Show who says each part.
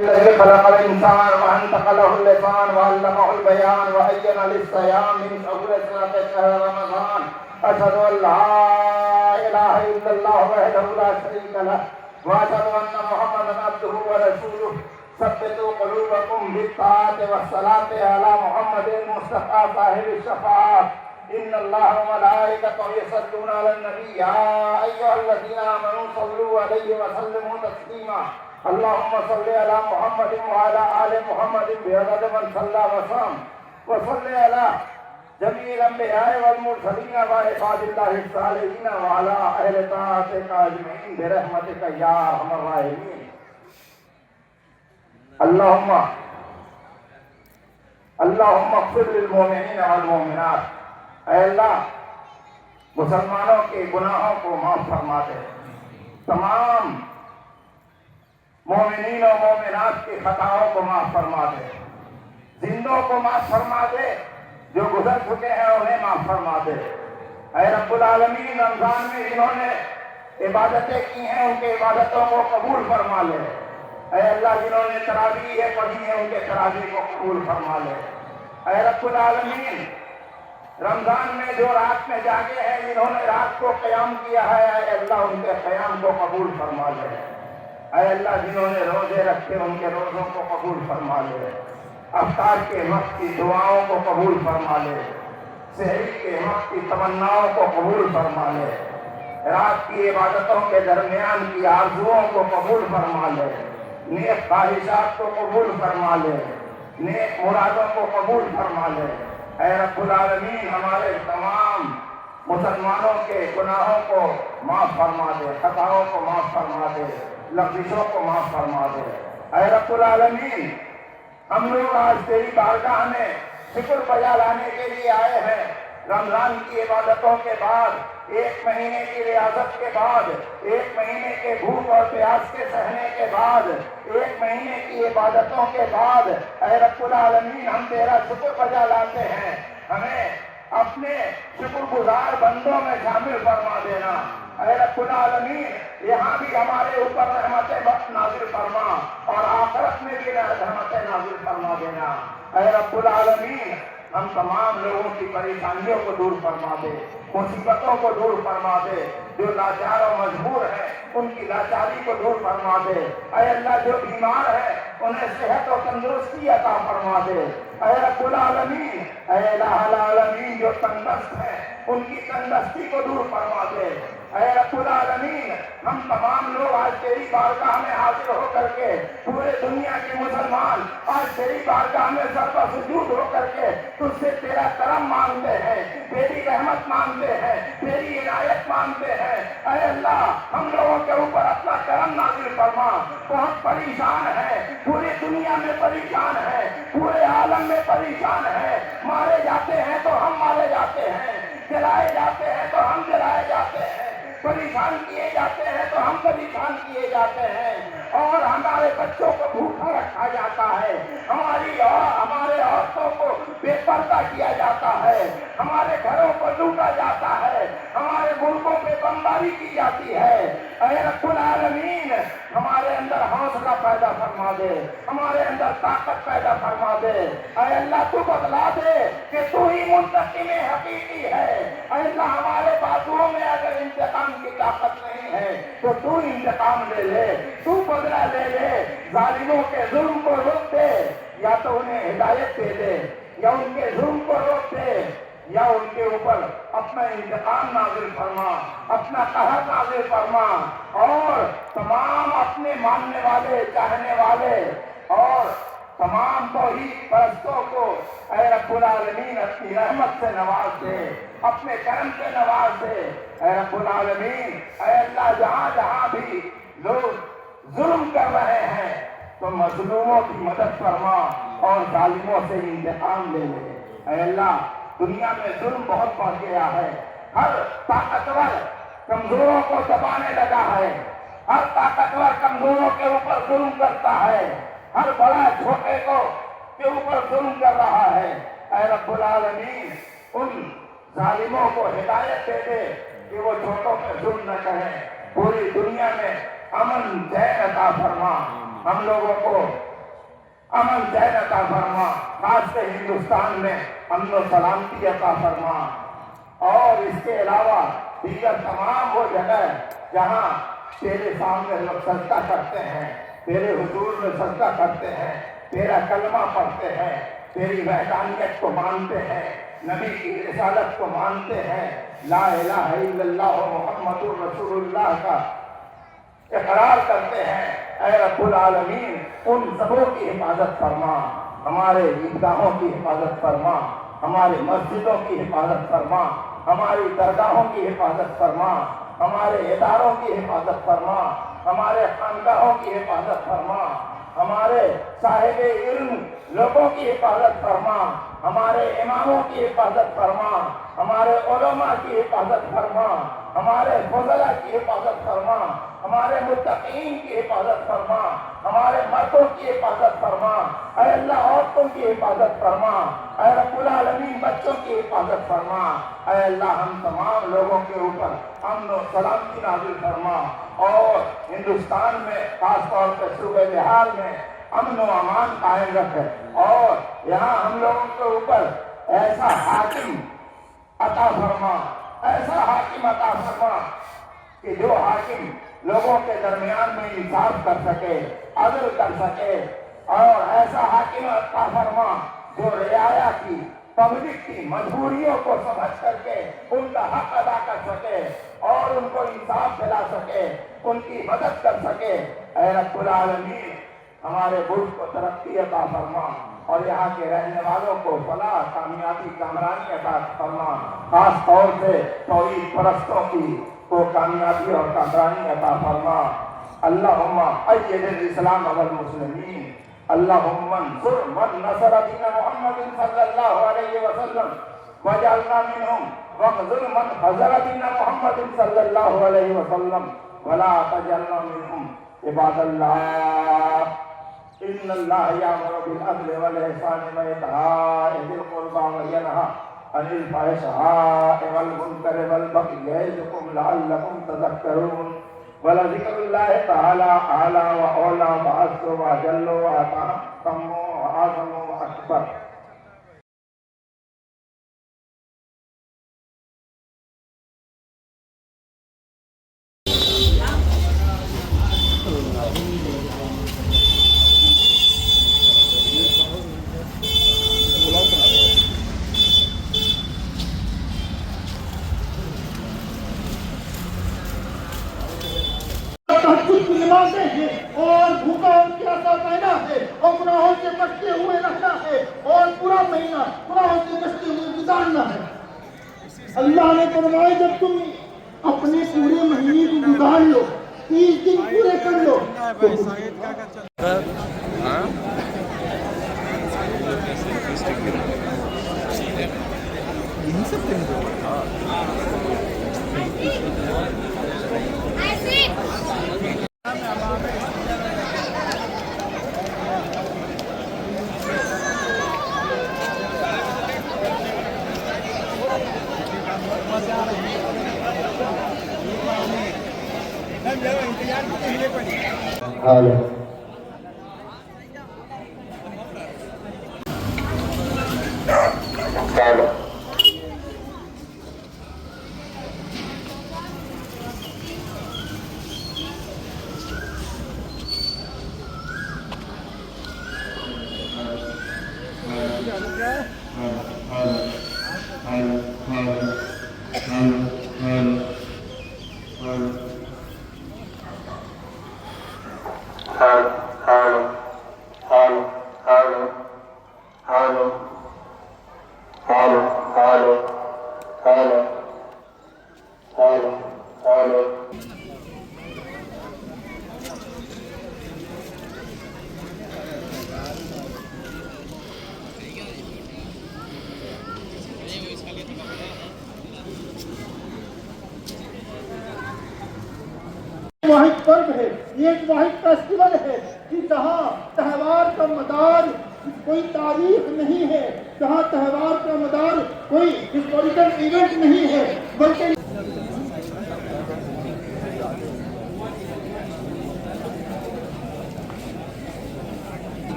Speaker 1: الذي خلق الإنسان وأنطق له اللسان وعلمه البيان وأذن للصيام من شهر شهر رمضان أشهد أن لا إله إلا الله وحده لا شريك له وأشهد أن محمدا عبده ورسوله ثبتوا قلوبكم بالطاعة والصلاة على محمد المصطفى صاحب الشفاعة إن الله وملائكته يصلون على النبي يا أيها الذين آمنوا صلوا عليه وسلموا تسليما اللهم صل على محمد وعلى آل محمد بعدد من صلى وصام وصل على جميع الأنبياء والمرسلين وعباد الله الصالحين وعلى أهل طاعتك أجمعين برحمتك يا أرحم الراحمين اللهم اغفر للمؤمنين والمؤمنات اے اللہ مسلمانوں کے گناہوں کو معاف فرما دے، تمام مومنین و مومنات کی خطاؤں کو معاف فرما دے، زندوں کو معاف فرما دے، جو گزر چکے ہیں انہیں معاف فرما دے۔ اے رب العالمین رمضان میں جنہوں نے عبادتیں کی ہیں ان کے عبادتوں کو قبول فرما لے۔ اے اللہ جنہوں نے تراویح پڑھی ہیں ان کے تراویح کو قبول فرما لے۔ اے رب العالمین رمضان میں جو رات میں جاگے ہیں جنہوں نے رات کو قیام کیا ہے اے اللہ ان کے قیام کو قبول فرما لے۔ اے اللہ جنہوں نے روزے رکھے ان کے روزوں کو قبول فرما لے، افطار کے وقت کی دعاؤں کو قبول فرما لے، سحری کے وقت کی تمناؤں کو قبول فرما لے، رات کی عبادتوں کے درمیان کی آرزوؤں کو قبول فرما لے، نیک خواہشات کو قبول فرما لے، نیک مرادوں کو قبول فرما لے۔ اے رب العالمین ہمارے تمام مسلمانوں کے گناہوں کو معاف فرما دے، خطاؤں کو معاف فرما دے، لغزشوں کو معاف فرما دے۔ اے رب العالمین ہم لوگ آج تیری بارگاہ میں شکر بجا لانے کے لیے آئے ہیں۔ رمضان کی عبادتوں کے بعد، ایک مہینے کی ریاضت کے بعد، ایک مہینے کے بھوک اور پیاس کے سہنے کے بعد، ایک مہینے کی عبادتوں کے بعد اے رب العالمین ہم تیرا شکر بجا لاتے ہیں، ہمیں اپنے شکر گزار بندوں میں شامل فرما دینا۔ اے رب العالمین یہاں بھی ہمارے اوپر رحمت بخش نازل فرما اور آخرت میں بھی رحمت نازل فرما دینا۔ اے رب العالمین ہم تمام لوگوں کی پریشانیوں کو دور فرما دے، مصیبتوں کو دور فرما دے، جو لاچار و مجبور ہیں ان کی لاچاری کو دور فرما دے۔ اے اللہ جو بیمار ہیں انہیں صحت و تندرستی عطا فرما دے۔ اے رب العالمین اے الہ العالمین جو تندرست ہیں ان کی تندرستی کو دور فرما دے۔ اے رب العالمین ہم تمام لوگ آج تیری بارگاہ میں حاضر ہو کر کے، پورے دنیا کے مسلمان آج تیری بارگاہ میں سر پر سجود ہو کر کے تجھ سے تیرا کرم مانگتے ہیں، تیری رحمت مانگتے ہیں، تیری عنایت مانگتے ہیں۔ اے اللہ ہم لوگوں کے اوپر اپنا کرم نازل فرما۔ بہت پریشان ہے، پوری دنیا میں پریشان ہے، پورے عالم میں پریشان ہے، مارے جاتے ہیں تو ہم مارے جاتے ہیں، جلائے جاتے ہیں تو ہم جلائے جاتے ہیں، پریشان کیے جاتے ہیں تو ہم پریشان کیے جاتے ہیں، اور ہمارے بچوں کو بھوکا رکھا جاتا ہے، ہمارے عورتوں کو بے پردہ کیا جاتا ہے، ہمارے گھروں کو لوٹا جاتا ہے، ہمارے ملکوں پہ بمباری کی جاتی ہے۔ اے رب العالمین ہمارے اندر حوصلہ پیدا فرما دے، ہمارے اندر طاقت پیدا فرما دے۔ اے اللہ تو بتلا دے کہ تو ہی منتقم حقیقی ہے۔ اے اللہ ہمارے بازوؤں میں اگر انتقام کی طاقت نہیں ہے تو تو انتقام لے لے، تو بدلہ لے لے، ظالموں کے ظلم کو روک دے، یا تو انہیں ہدایت دے دے، یا ان کے ظلم کو روک دے، یا ان کے اوپر اپنا انتقام نازل فرما، اپنا قہر نازل فرما، اور تمام اپنے ماننے والے، چاہنے والے اور تمام توحید پرستوں کو اے رب العالمین اپنی رحمت سے نواز دے، اپنے کرم سے نواز دے۔ اے رب العالمین اے اللہ جہاں جہاں بھی لوگ ظلم کر رہے ہیں تو مظلوموں کی مدد فرما اور ظالموں سے انتقام لے لے۔ اے اللہ دنیا میں ظلم بہت بڑھ گیا ہے، ہر طاقتور کمزوروں کو دبانے لگا ہے، ہر طاقتور کمزوروں کے اوپر ظلم کرتا ہے، ہر بڑا چھوٹے کے اوپر ظلم کر رہا ہے۔ اے رب العالمین ان ظالموں کو ہدایت دے دے کہ وہ چھوٹوں پہ ظلم نہ کریں، پوری دنیا میں امن چین عطا فرما، ہم لوگوں کو امن چین عطا فرما، خاص کے ہندوستان میں امن و سلامتی عطا فرما، اور اس کے علاوہ دیگر تمام وہ جگہ جہاں تیرے سامنے لوگ سجدہ کرتے ہیں، تیرے حضور میں سجدہ کرتے ہیں، تیرا کلمہ پڑھتے ہیں، تیری وحدانیت کو مانتے ہیں، نبی کی رسالت کو مانتے ہیں، لا الہ الا اللہ محمد رسول اللہ کا اقرار کرتے ہیں، اے رب العالمین ان سبوں کی حفاظت فرما، ہمارے عیدگاہوں کی حفاظت فرما، ہماری مسجدوں کی حفاظت فرما، ہماری درگاہوں کی حفاظت فرما، ہمارے اداروں کی حفاظت فرما، ہمارے خانقاہوں کی حفاظت فرما، ہمارے صاحب علم لوگوں کی حفاظت فرما، ہمارے اماموں کی حفاظت فرما، ہمارے علماء کی حفاظت فرما، ہمارے فضلاء کی حفاظت فرما، ہمارے متقین کی حفاظت فرما، ہمارے مردوں کی حفاظت فرما، اے اللہ عورتوں کی حفاظت فرما، اے رب العالمین بچوں کی حفاظت فرما، اے اللہ ہم تمام لوگوں کے اوپر امن و سلامتی نازل فرما، اور ہندوستان میں خاص طور پہ صوبہ بہار میں امن و امان قائم رکھے، اور یہاں ہم لوگوں کے اوپر ایسا حاکم عطا فرما، ایسا حاکم عطا فرما کہ جو حاکم لوگوں کے درمیان میں انصاف کر سکے، عدل کر سکے، اور ایسا حاکم عطا فرما جو رعایا کی پبلک کی مجبوریوں کو سمجھ کر کے ان کا حق ادا کر سکے اور ان کو انصاف دلا سکے، ان کی مدد کر سکے۔ اے رب العالمین ہمارے ملک کو ترقی عطا فرما، اور یہاں کے رہنے والوں کو فلاح، کامیابی، کامرانی عطا فرما، خاص طور سے توحید پرستوں کی کو کامیابی اور کامرانی عطا فرما۔ اللہم اید الاسلام والمسلمین، اللہم انصر من نصر دین محمد صلی اللہ علیہ وسلم وجعلنا منہم، واخذل من خذل دین محمد صلی اللہ علیہ وسلم ولا تجعلنا منہم۔ عباد اللہ، ان اللہ یامر بالعدل والاحسان وایتاء ذی القربى وینہی عن الفحشاء والمنکر والبغی یعظکم لعلکم تذکرون۔ ولذکر اللہ تعالی اعلی و اولی و اعز و اجل و اتم و اعظم و اکبر۔
Speaker 2: نمازیں ہیں اور بھوکا اور پیاسا رہنا ہے اور گناہوں سے بچتے ہوئے رہنا ہے اور پورا مہینہ گناہوں سے بچتے ہوئے گزارنا ہے۔ اللہ نے فرمایا جب تم اپنے پورے مہینے کو گزار لو، 30 دن پورے کر لو واحد پرو ہے، یہ ایک واحد فیسٹیول ہے کہ جہاں تہوار کا مدار کوئی تاریخ نہیں ہے، جہاں تہوار کا مدار کوئی ہسٹوریکل ایونٹ نہیں ہے، بلکہ